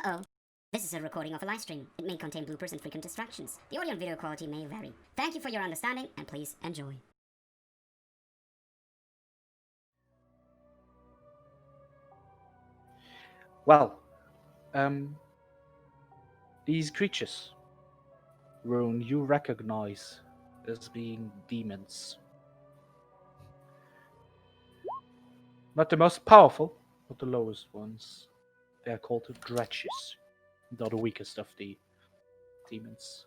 Uh-oh. This is a recording of a live stream. It may contain bloopers and frequent distractions. The audio and video quality may vary. Thank you for your understanding, and please enjoy. Well, these creatures, Rune, you recognize as being demons. Not the most powerful, but the lowest ones. They are called dredges. They're the weakest of the demons.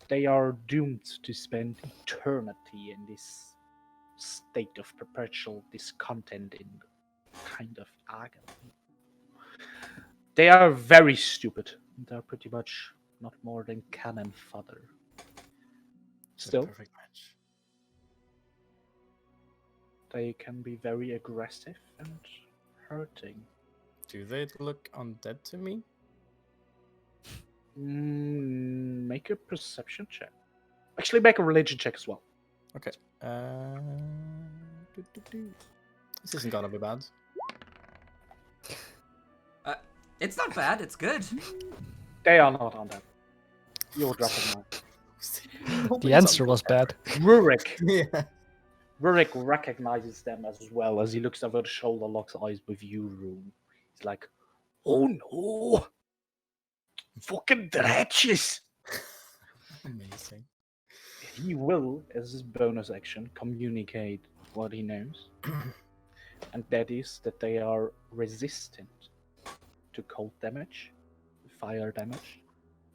They are doomed to spend eternity in this state of perpetual discontent in kind of agony. They are very stupid. They're pretty much not more than cannon fodder. Still, Perfect match. they can be very aggressive and hurting. Do they look undead to me? Make a perception check. Actually, make a religion check as well. Okay. This isn't gonna be bad. It's not bad, it's good. They are not on that. You'll drop it now. The answer was bad. Rurik. Yeah. Rurik recognizes them as well as he looks over the shoulder, locks eyes with you, Rune. He's like, oh no! Fucking dredges! Amazing. He will, as his bonus action, communicate what he knows. And that is that they are resistant to cold damage, fire damage,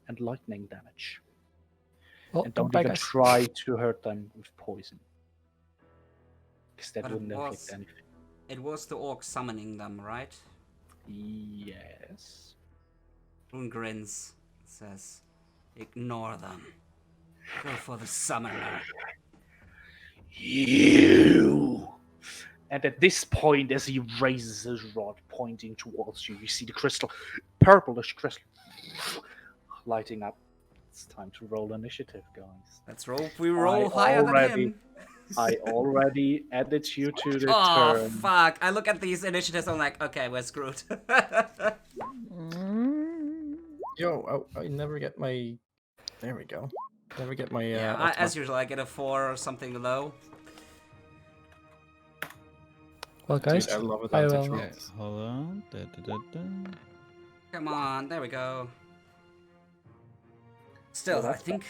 and lightning damage. Oh, And don't bye, even guys. try to hurt them with poison. Because that But it wouldn't inflict was- anything. It was the orc summoning them, right? Yes. Rune grins, says, ignore them. Go for the summoner. You! And at this point, as he raises his rod pointing towards you, you see the crystal, purplish crystal, lighting up. It's time to roll initiative, guys. Let's roll. We roll higher than already- him. I already added you to the Oh, turn. fuck. I look at these initiatives, I'm like, okay, we're screwed. Yo, I never get my. There we go. Never get my. Yeah, as usual, I get a 4 or something low. Well, guys, Dude, I love I advantage will. rolls. Hold on. Come on, there we go. Still, I think...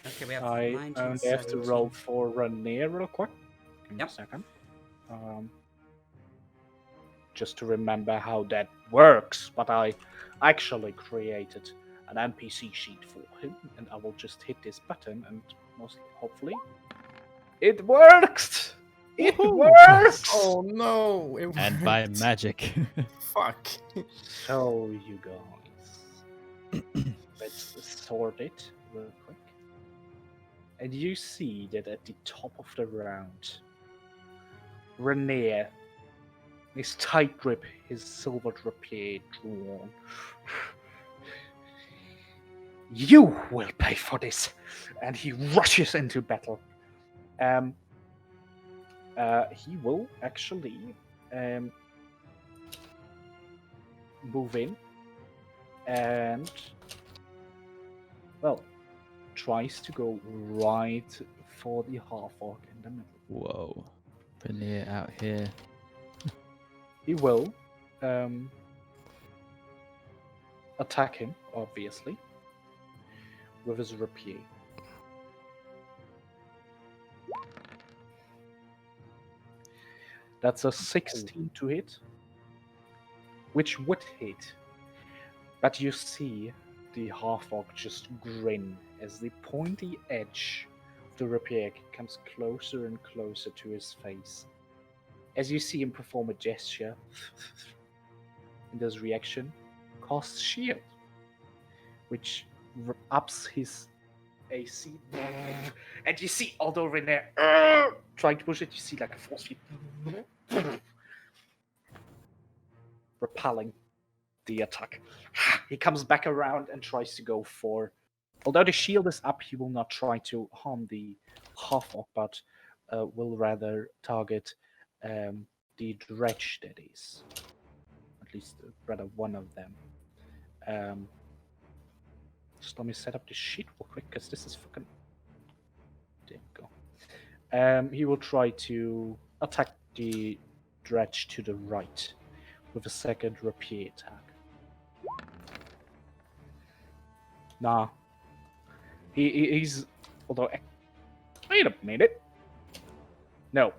Okay, we have I 19, only have to 17. roll for Rune real quick. Give me Yep. a second. Just to remember how that works, but I actually created an NPC sheet for him, and I will just hit this button, and hopefully, it works! It works! Oh no! It And by worked. magic. Fuck. So, you guys, let's sort it real quick. And you see that at the top of the round, Rune, his tight grip, his silver rapier drawn. You will pay for this! And he rushes into battle. He will actually move in and, well, tries to go right for the half-orc in the middle. Whoa. Veneer out here. He will attack him, obviously, with his rapier. That's a 16 to hit, which would hit. But you see the half-orc just grin as the pointy edge of the rapier comes closer and closer to his face. As you see him perform a gesture, and his reaction casts shield, which ups his AC. And you see, although Rene trying to push it, you see like a force field repelling the attack. He comes back around and tries to go for. Although the shield is up, he will not try to harm the half-orc, but will rather target the dredge that is. At least, rather, one of them. Just let me set up the sheet real quick, because this is fucking... There we go. He will try to attack the dredge to the right with a second rapier attack. Nah. He's... Although... Wait a minute. No.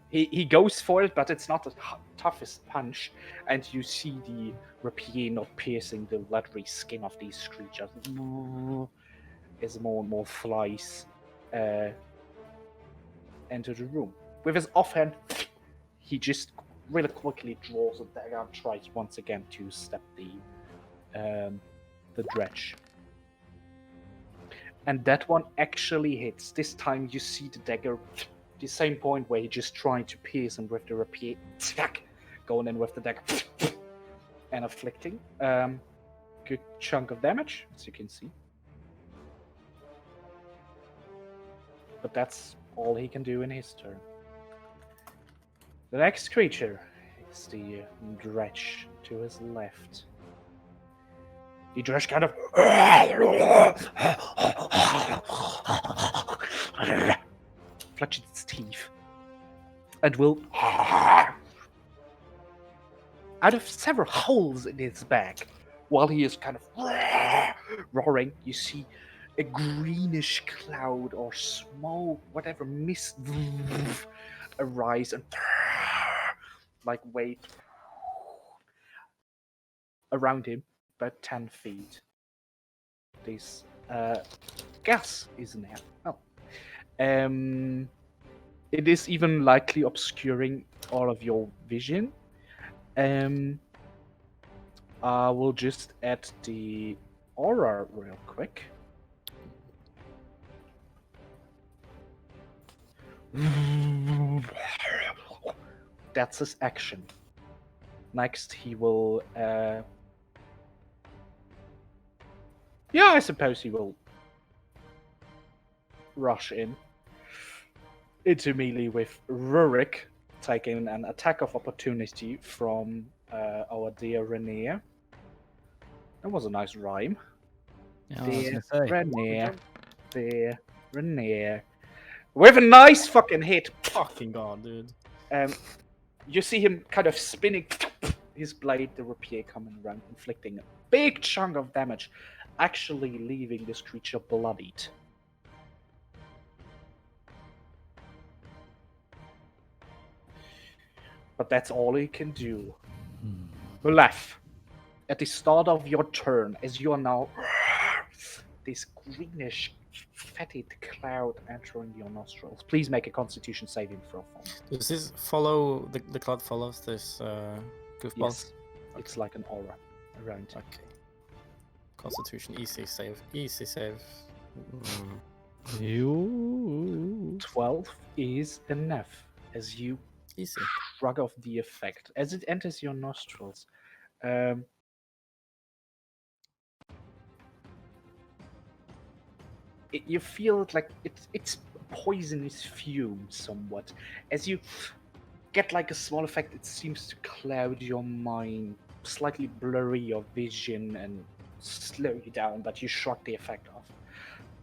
He goes for it, but it's not the toughest punch. And you see the rapier not piercing the leathery skin of these creatures. As more and more flies enter the room. With his offhand, he just really quickly draws a dagger and tries once again to stab the dredge. And that one actually hits. This time you see the dagger, the same point where he just tried to pierce him with the rapier, going in with the dagger, and inflicting good chunk of damage, as you can see. But that's all he can do in his turn. The next creature is the dredge to his left. The dredge kind of flashes its teeth and will, out of several holes in his back, while he is kind of roaring, you see a greenish cloud or smoke, whatever, mist arise and like wave around him about 10 feet. This gas is in there. Oh. It is even likely obscuring all of your vision. I will just add the aura real quick. That's his action. Next, he will... Yeah, I suppose he will rush into melee with Rurik, taking an attack of opportunity from our dear Rune. That was a nice rhyme. Yeah, I was Dear gonna say. Rune. Dear Rune. With a nice fucking hit. Fucking god, dude. You see him kind of spinning his blade, the rapier coming around, inflicting a big chunk of damage, actually leaving this creature bloodied. But that's all he can do. Blath, at the start of your turn, as you are now this greenish, fetid cloud entering your nostrils, please make a Constitution saving throw for me. Does this follow the cloud follows this goofball? Yes, it's like an aura around. Okay. Constitution, easy save. Easy save. You. 12 is enough, as you Easy. shrug off the effect. As it enters your nostrils, you feel it like it's poisonous fume somewhat. As you get like a small effect, it seems to cloud your mind, slightly blurry your vision, and slow you down, but you shrug the effect off.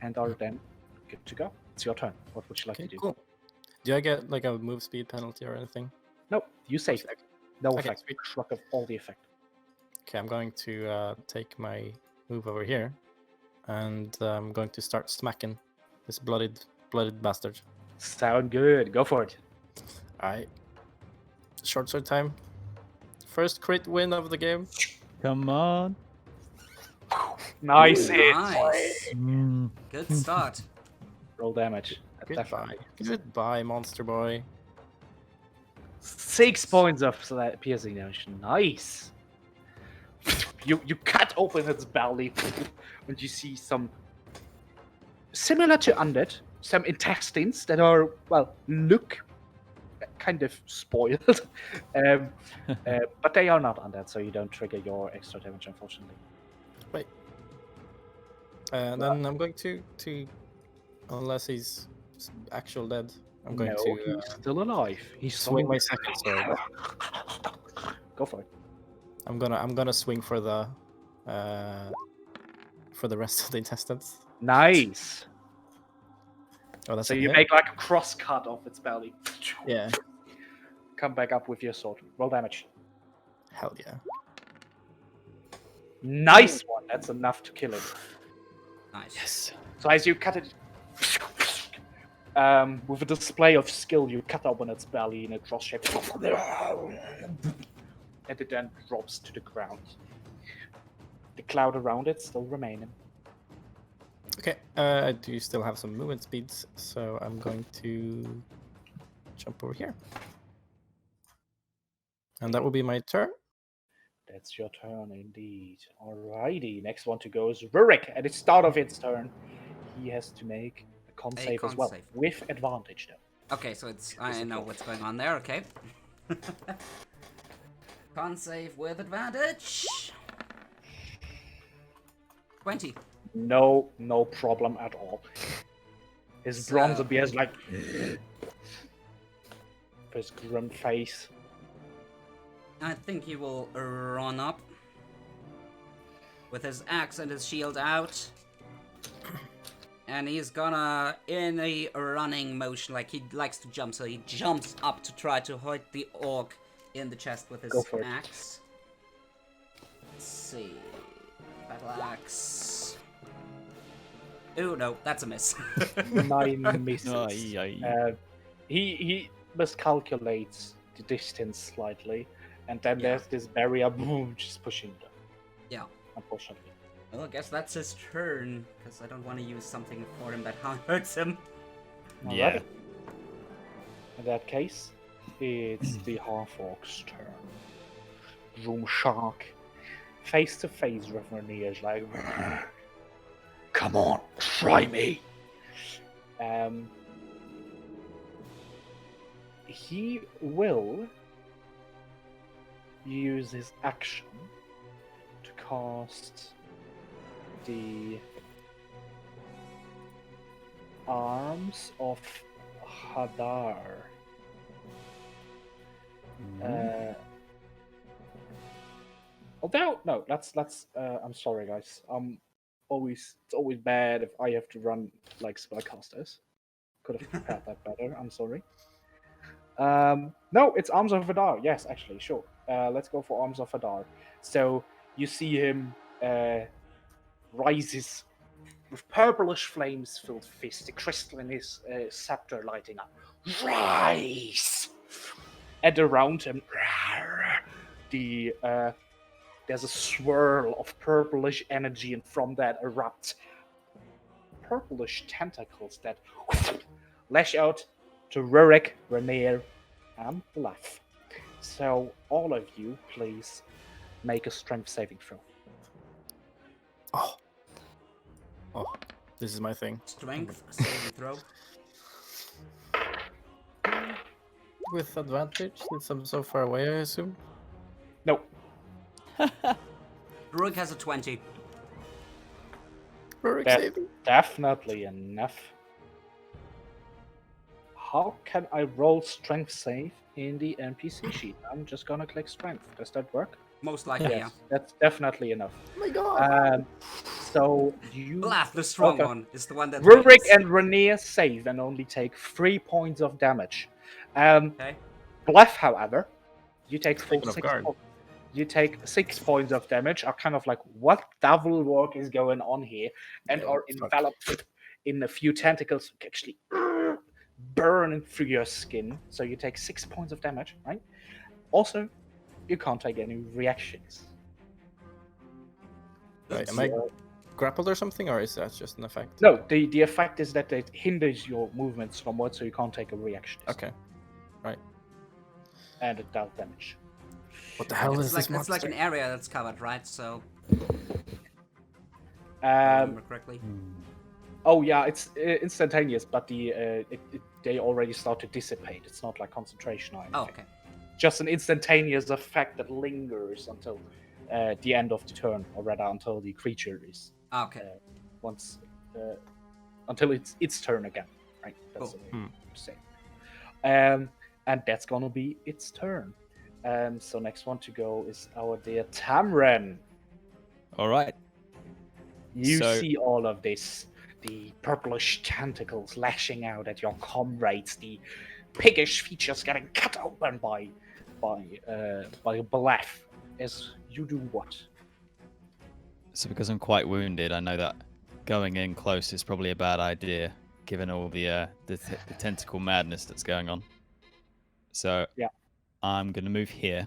And are then good to go. It's your turn. What would you like Okay, to do? cool. Do I get like a move speed penalty or anything? No, you save. Okay. No Okay, effect. sweet. Shrug off all the effect. Okay, I'm going to take my move over here, and I'm going to start smacking this blooded bastard. Sound good. Go for it. Alright. Short sword time. First crit win of the game. Come on. Nice hit. Nice. Mm. Good start. Roll damage. Goodbye. Goodbye, monster boy. 6 points of piercing damage. Nice. You cut open its belly, and you see some similar to undead, some intestines that are, well, look kind of spoiled, but they are not undead, so you don't trigger your extra damage, unfortunately. Wait. Then I'm going to unless he's actual dead, I'm going no, to he's still alive. He's swing my still- second sword. Go for it. I'm gonna swing for the rest of the intestines. Nice. Oh, that's So a you hit? make like a cross cut of its belly. Yeah. Come back up with your sword. Roll damage. Hell yeah. Nice one. That's enough to kill it. Nice. Yes. So as you cut it, with a display of skill, you cut open its belly in a cross shape, and it then drops to the ground. The cloud around it still remaining. Okay, I do still have some movement speeds, so I'm going to jump over here. And that will be my turn. That's your turn indeed. Alrighty, next one to go is Rurik. At the start of its turn, he has to make a con save as con well, save. with advantage though. Okay, so it's I know what's going on there. Okay. Con save with advantage. 20. No problem at all. His So- bronze appears like his grim face. I think he will run up with his axe and his shield out. And he's gonna, in a running motion, like he likes to jump, so he jumps up to try to hit the orc in the chest with his Go for it. axe. Let's see. Battle axe. Oh no, that's a miss. 9 misses. Aye, aye. He miscalculates the distance slightly, and then Yeah. there's this barrier, boom, just pushing them. Yeah. Unfortunately. Well, I guess that's his turn, because I don't want to use something for him that hurts him. Yeah. Alright. In that case, it's the half-orc's turn. Room Shark, face to face with Rhaenyra's like, come on, try me. He will use his action to cast the Arms of Hadar. Although no, that's I'm sorry guys. It's always bad if I have to run like spellcasters. Could have prepared that better. I'm sorry. No, it's Arms of Hadar. Yes, actually, sure. Let's go for Arms of Hadar. So you see him rises with purplish flames filled fist, the crystal in his scepter lighting up. Rise! And around him, there's a swirl of purplish energy, and from that erupt purplish tentacles that lash out to Rurik, Rhaenyra, and Blath. So all of you, please make a strength saving throw. Oh, this is my thing. Strength, saving throw. With advantage, since I'm so far away, I assume. No, Rurik has a 20. Rurik That- saving. definitely enough. How can I roll strength save in the NPC sheet? I'm just gonna click strength. Does that work? Most likely, yeah. Yes, that's definitely enough. Oh my god. So you, Blath, the strong Okay. one, is the one that Rurik wins. and Rhaenyra save and only take 3 points of damage. Okay. Blath, however, you take full Taken off 6 guard. points. You take 6 points of damage. Are kind of like, what devil work is going on here? And Yeah, are fuck. enveloped in a few tentacles, which actually burn through your skin. So you take 6 points of damage, right? Also, you can't take any reactions. Right, am I grappled or something, or is that just an effect? No, the effect is that it hinders your movements somewhat, so you can't take a reaction. Okay. And it does damage. What the hell is It's this like, it's like monster? an area that's covered, right? So, if I Um, remember correctly. oh yeah, it's instantaneous, but they already start to dissipate. It's not like concentration or anything. Oh, okay. Just an instantaneous effect that lingers until the end of the turn, or rather until the creature is Okay. once until it's its turn again. Right? That's Cool. the way to say. And that's gonna be its turn. So next one to go is our dear Tamron. All right. You So- see all of this. The purplish tentacles lashing out at your comrades, the piggish features getting cut open by Blath as you do what? So because I'm quite wounded, I know that going in close is probably a bad idea, given all the tentacle madness that's going on. So Yeah. I'm gonna move here.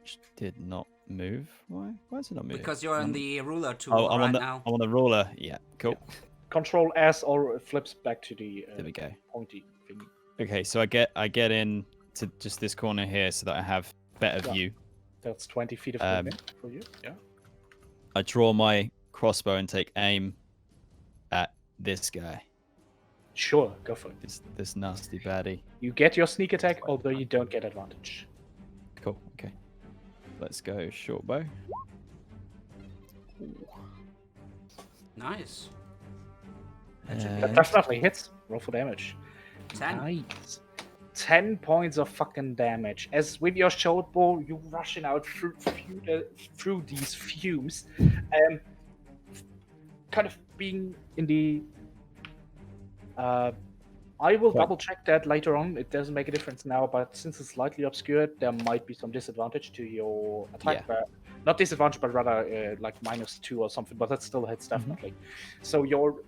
Which did not move. Why? Why is it not moving? Because you're on the ruler tool Oh, I'm right on the now. I'm on the ruler. Yeah, cool. Control S or it flips back to the There we go. pointy thingy. Okay, so I get in to just this corner here so that I have better Yeah. view. That's 20 feet of Um, movement for you. Yeah. I draw my crossbow and take aim at this guy. Sure, go for it. This nasty baddie. You get your sneak attack, although you don't get advantage. Cool. Okay. Let's go short bow. Nice. That definitely hits. Roll for damage. 10. Nice. 10 points of fucking damage. As with your short bow, you rushing out through these fumes, kind of being in the. I will Right. double check that later on. It doesn't make a difference now, but since it's slightly obscured, there might be some disadvantage to your attack. Yeah. But not disadvantage, but rather like -2 or something. But that still hits definitely. So your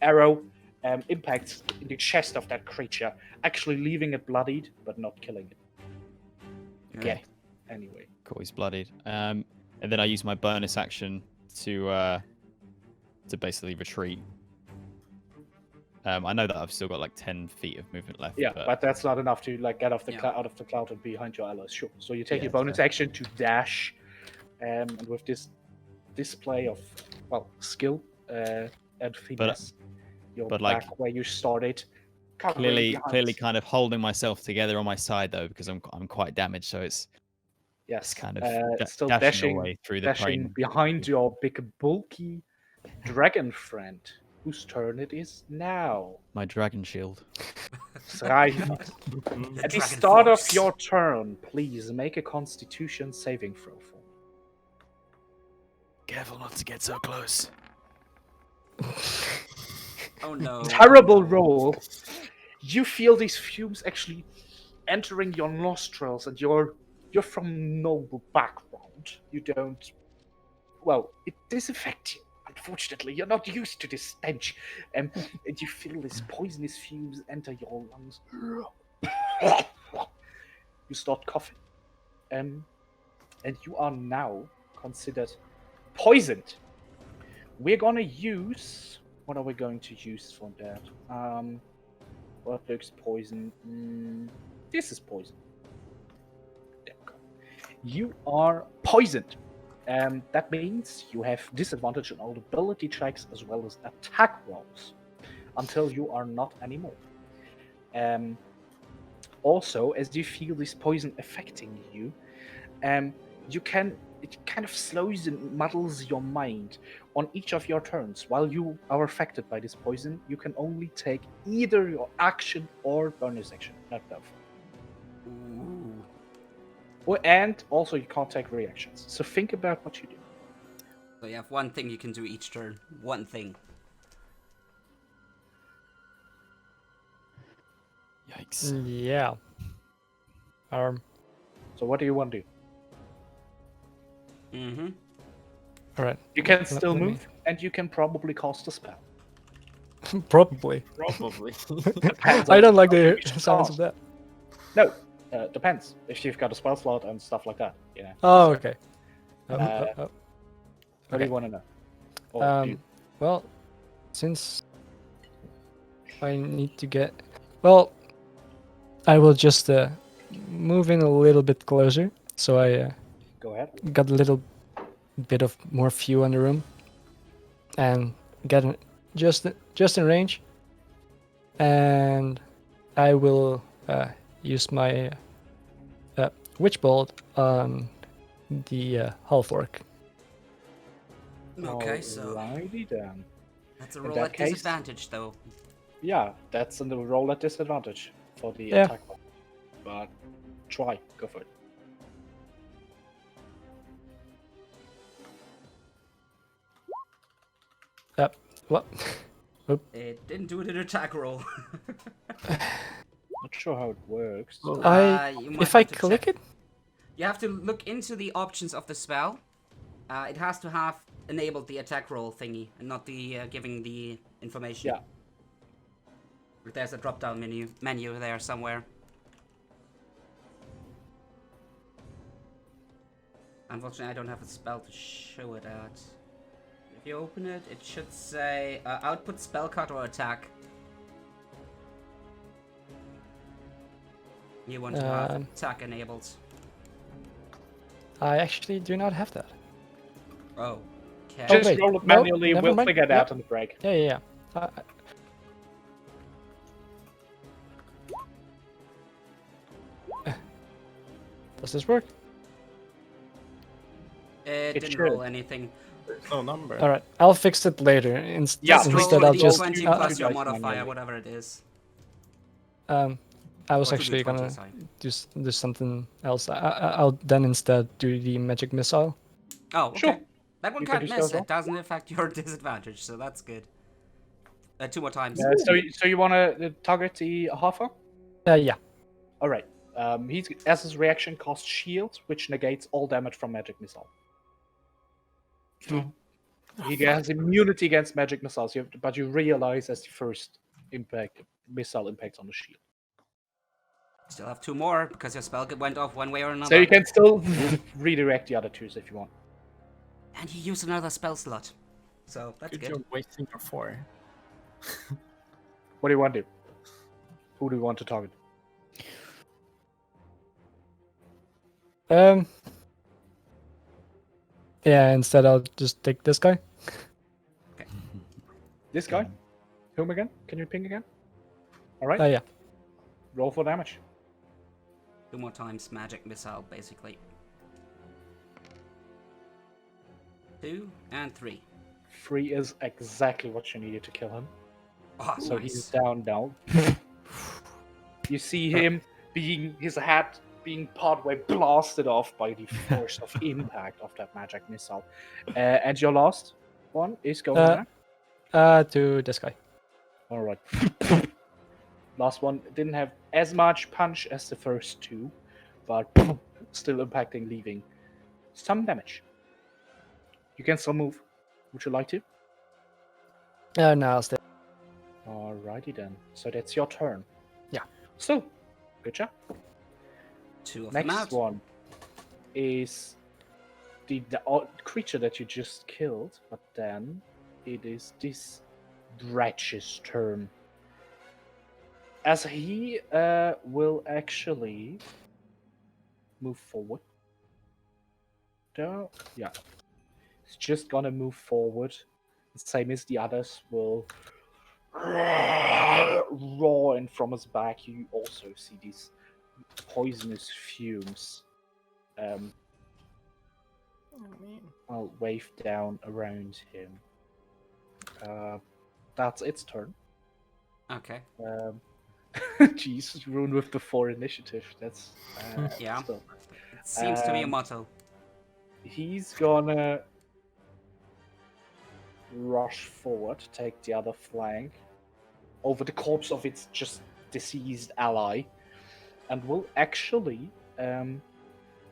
arrow impacts in the chest of that creature, actually leaving it bloodied, but not killing it. Okay. Anyway. Cool. He's bloodied. And then I use my bonus action to basically retreat. I know that I've still got like 10 feet of movement left. Yeah, but that's not enough to like get off the Yeah. out of the cloud and behind your allies. Sure. So you take Yeah, your that's bonus fair. action to dash, and with this display of skill and finesse, you're but, back like, where you started. covering clearly behind. kind of holding myself together on my side though, because I'm quite damaged. So it's Yes, kind of still dashing dashing away through the dashing train. behind your big bulky dragon friend, whose turn it is now. My dragon shield. Zraythas. At the Dragon start force. of your turn, please make a Constitution saving throw for me. Careful not to get so close. Oh no. Terrible roll. You feel these fumes actually entering your nostrils, and you're from noble background. You don't. Well, it does affect you. Unfortunately, you're not used to this stench, and you feel these poisonous fumes enter your lungs. You start coughing, and you are now considered poisoned. We're gonna use. What are we going to use for that? What looks poison? This is poison. There we go. You are poisoned. That means you have disadvantage on all ability checks as well as attack rolls until you are not anymore. Also, as you feel this poison affecting you, it kind of slows and muddles your mind. On each of your turns, while you are affected by this poison, you can only take either your action or bonus action, not both. Ooh. And also, you can't take reactions. So think about what you do. So you have one thing you can do each turn. One thing. Yikes. Yeah. So what do you want to do? Mm-hmm. All right. You can Let- still let me- move, and you can probably cast a spell. Probably. Probably. Depends I on don't like what you the wish to sounds cast. of that. No, depends. If you've got a spell slot and stuff like that, you know. Oh, okay. What do Okay. you want to know? Or do you- Well, since I need to get, well, I will just move in a little bit closer, so I go ahead. got a little bit of more view on the room, and get just in range, and I will use my witch bolt on the half orc. Okay, so Alrighty then. that's a in roll that at case- disadvantage, though. Yeah, that's in the roll at disadvantage for the Yeah. attack one. But try, go for it. What? It didn't do an attack roll. Not sure how it works. Oh. You might If I have to click check. it, You have to look into the options of the spell. It has to have enabled the attack roll thingy, and not the giving the information. Yeah. There's a drop-down menu there somewhere. Unfortunately, I don't have a spell to show it at. If you open it, it should say output spell card or attack. You want to have attack enabled. I actually do not have that. Oh. Okay. Oh, Just wait, roll it no, manually, never we'll mind. figure it Yep. out on the break. Yeah. Does this work? It didn't should. roll anything. No number. All right, I'll fix it later. Yeah, Just roll Instead, a I'll just. d20 uh, plus your dice modifier, manually. whatever it is. I was Or actually 2d20, gonna sorry. do something else. I'll then instead do the magic missile. Oh, okay. Sure. That one You can can't do miss. so as It doesn't affect your disadvantage, so that's good. 2 more times. So you want to target the half-orc? Yeah. All right. He's as his reaction casts shield, which negates all damage from magic missile. He has immunity against magic missiles, but you realize as the first missile impacts on the shield. Still have 2 more, because your spell went off one way or another. So you can still redirect the other 2s if you want. And you use another spell slot. So, that's Good good. job wasting your 4. What do you want to do? Who do you want to target? Yeah, instead I'll just take this guy. This guy? Whom again? Can you ping again? All right. Yeah. Roll for damage. 2 more times magic missile, basically. 2 and 3. 3 is exactly what you needed to kill him. Oh, So nice. he's down now. You see him his head being partway blasted off by the force of impact of that magic missile. And your last one is going there. To this guy. All right. Last one didn't have as much punch as the first 2, but still impacting, leaving some damage. You can still move. Would you like to? No, I'll stay. Alrighty then. So that's your turn. Yeah. So, good job. 2 of them Next out. one is the creature that you just killed, but then it is this Dratch's turn. As he will actually move forward. Yeah. He's just gonna move forward. Same as the others will roar, and from his back you also see these poisonous fumes I'll wave down around him. That's its turn. Okay. Jeez, Rune with the 4 initiative. That's Yeah. still. It seems to be a motto. He's gonna rush forward, take the other flank over the corpse of its just deceased ally, and will actually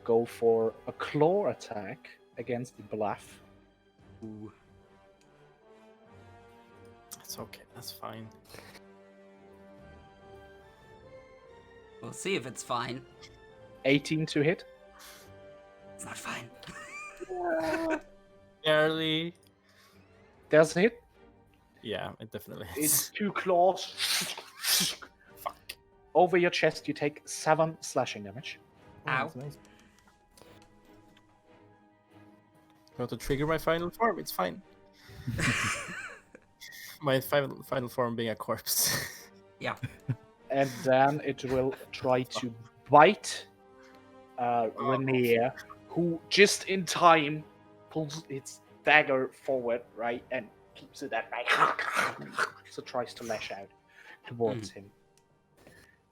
go for a claw attack against the Blath. Ooh. That's okay. That's fine. We'll see if it's fine. 18 to hit. It's not fine. Barely. There's a hit. Yeah, it definitely It's is. 2 claws. Fuck. Over your chest, you take 7 slashing damage. Ow. That's nice. Got to trigger my final form. It's fine. My final form being a corpse. Yeah. And then it will try to bite Rene, who just in time pulls its dagger forward, right, and keeps it at bay. So tries to lash out. towards him.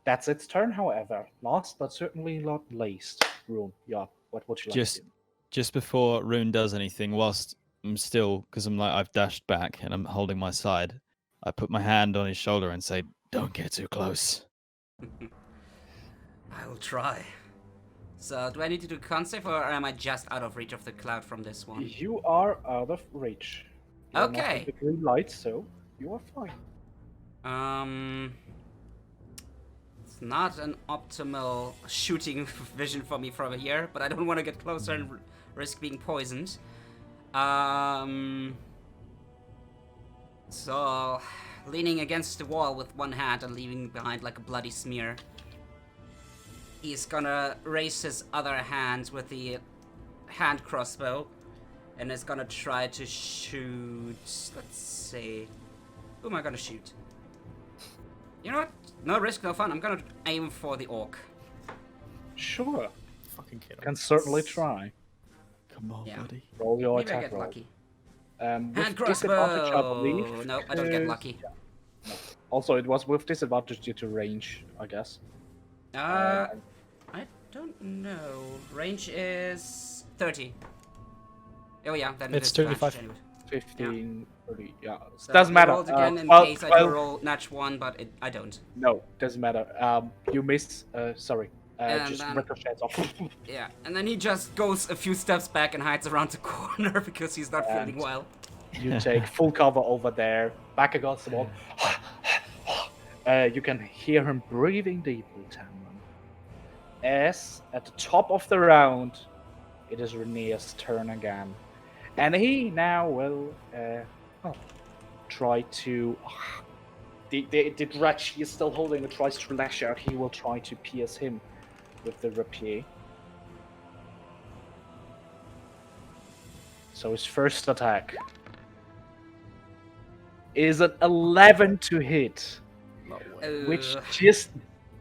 That's its turn, however. Last but certainly not least, Rune. Yeah, what would you like to do? Just before Rune does anything, whilst I'm still, because I've dashed back and I'm holding my side, I put my hand on his shoulder and say, "Don't get too close." I will try. So, do I need to do con save, or am I just out of reach of the cloud from this one? You are out of reach. You are not Okay. in the green light, so you are fine. It's not an optimal shooting vision for me from here, but I don't want to get closer and risk being poisoned. So, leaning against the wall with one hand and leaving behind like a bloody smear, he's gonna raise his other hand with the hand crossbow and is gonna try to shoot. Let's see. Who am I gonna shoot? You know what? No risk, no fun. I'm gonna aim for the orc. Sure, Fucking kill him. can certainly try. Come on, Yeah. buddy. Roll your Maybe I attack get roll. lucky. With Hand disadvantage, I crossbow. believe. No, I don't get is- lucky. No. Also, it was with disadvantage due to range, I guess. I don't know. Range is 30. Oh yeah, then It's it is advantage 35. anyway. 15, 30, yeah. So Doesn't I matter. rolled again in 12, case I 12. do roll natch 1, but I don't. No, doesn't matter. You miss. Sorry. And Just then- ricochets off. Yeah, and then he just goes a few steps back and hides around the corner because he's not feeling And- well. You take full cover over there, back against the wall. You can hear him breathing deeply, Tamron. As at the top of the round, it is Renee's turn again. And he now will try to... The wretch he is still holding and tries to lash out. He will try to pierce him with the rapier. So his first attack is an 11 to hit, which just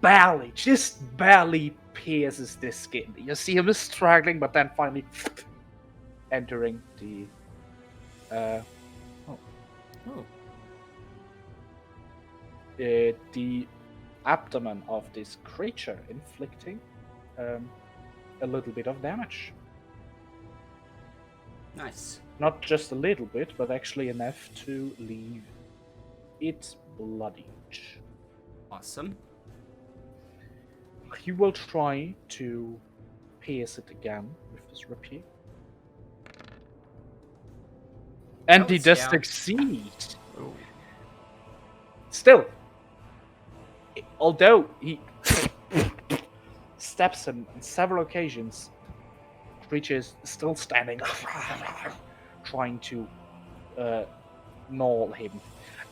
barely pierces the skin. You see him struggling, but then finally entering the the abdomen of this creature, inflicting a little bit of damage. Nice. Not just a little bit, but actually enough to leave it bloodied. Awesome. He will try to pierce it again with his rapier. And he Oh, does yeah. succeed. Still, although he stabs him on several occasions, the creature is still standing, trying to gnaw him.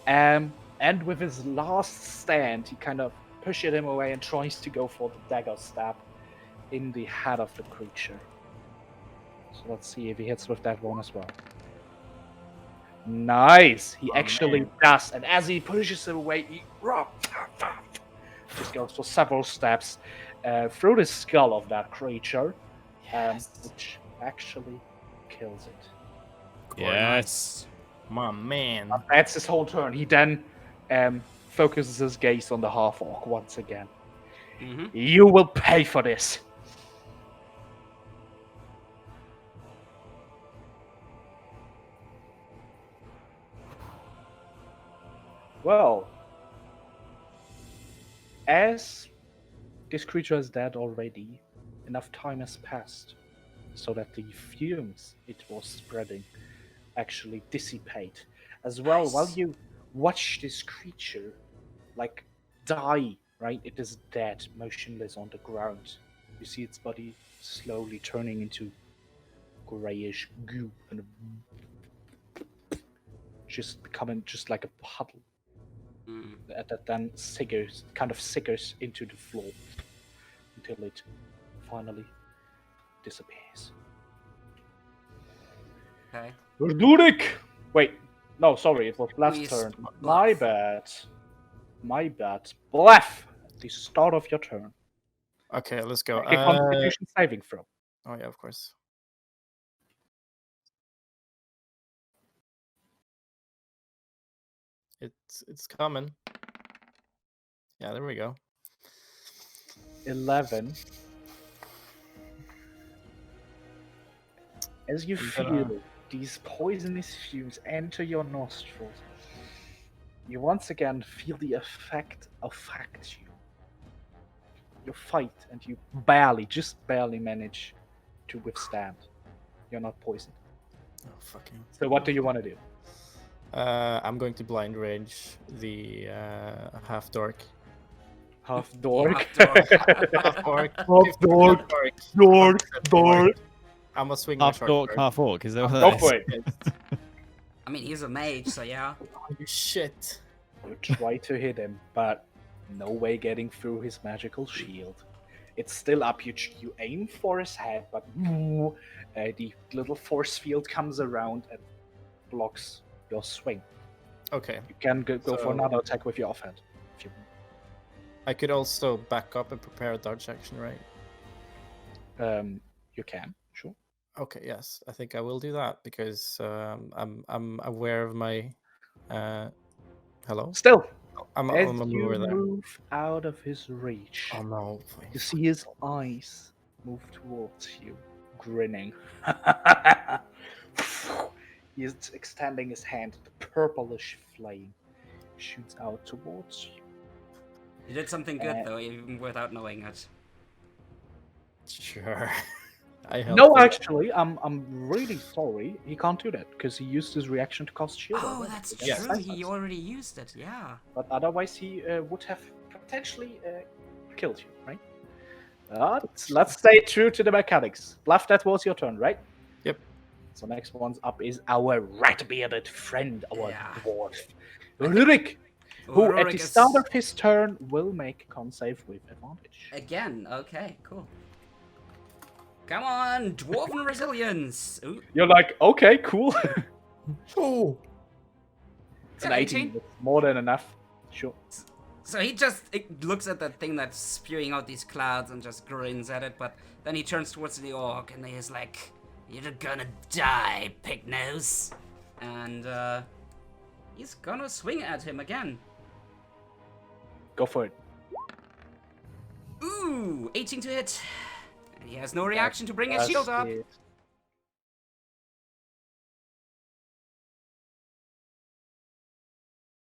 And with his last stand, he kind of pushes him away and tries to go for the dagger stab in the head of the creature. So let's see if he hits with that one as well. Nice! He actually does, and as he pushes him away, he just goes for several steps through the skull of that creature, which actually kills it. Yes. My man. That's his whole turn. He then focuses his gaze on the half-orc once again. Mm-hmm. You will pay for this! Well, as this creature is dead already, enough time has passed so that the fumes it was spreading actually dissipate. As well, Nice. while you watch this creature, like, die, right? It is dead, motionless on the ground. You see its body slowly turning into grayish goo and just becoming just like a puddle Mm. that then siggers into the floor until it finally disappears. Okay. Rurik! Wait, no, sorry, it was Blath's Please, turn. Blath. My bad. My bad. Blath! At the start of your turn. Okay, let's go. Make a Constitution saving throw. Oh yeah, of course. It's coming. Yeah, there we go. 11. As you feel these poisonous fumes enter your nostrils, you once again feel the effect affect you. You fight and you just barely manage to withstand. You're not poisoned. Oh, fucking. So what do you want to do? I'm going to blind rage the half dork. Half dork. Half orc. Half dork. Dork. I'm gonna swing my Half short dork, sword. half orc. Is that what Go that for is? it. I mean, he's a mage, so yeah. Holy shit. You try to hit him, but no way getting through his magical shield. It's still up. You aim for his head, but the little force field comes around and blocks your swing. Okay. You can go for So- another attack with your offhand. If you I could also back up and prepare a dodge action, right? you can, sure. Okay, yes. I think I will do that because I'm aware of my hello? Still, I'm as aware you there. move out of his reach, Oh no. you see his eyes move towards you, grinning. He's extending his hand. The purplish flame shoots out towards you. You did something good, though, even without knowing it. Sure. I helped No, him. actually, I'm really sorry. He can't do that because he used his reaction to cast shield. Oh, already. that's Yes. true. He already used it, yeah. But otherwise, he would have potentially killed you, right? But let's stay true to the mechanics. Blath, that was your turn, right? Yep. So next one's up is our rat-bearded friend, our Yeah. dwarf, Rurik, who at Rurik the is- start of his turn will make a con save with advantage. Again, okay, cool. Come on, dwarven resilience! Ooh, You're like, okay, cool. Oh. It's an 18. It's more than enough. Sure. So he just looks at that thing that's spewing out these clouds and just grins at it, but then he turns towards the orc and he's like, "You're gonna die, pig nose!" And he's gonna swing at him again. Go for it. Ooh, 18 to hit. And he has no reaction to bring his That's shield up. it.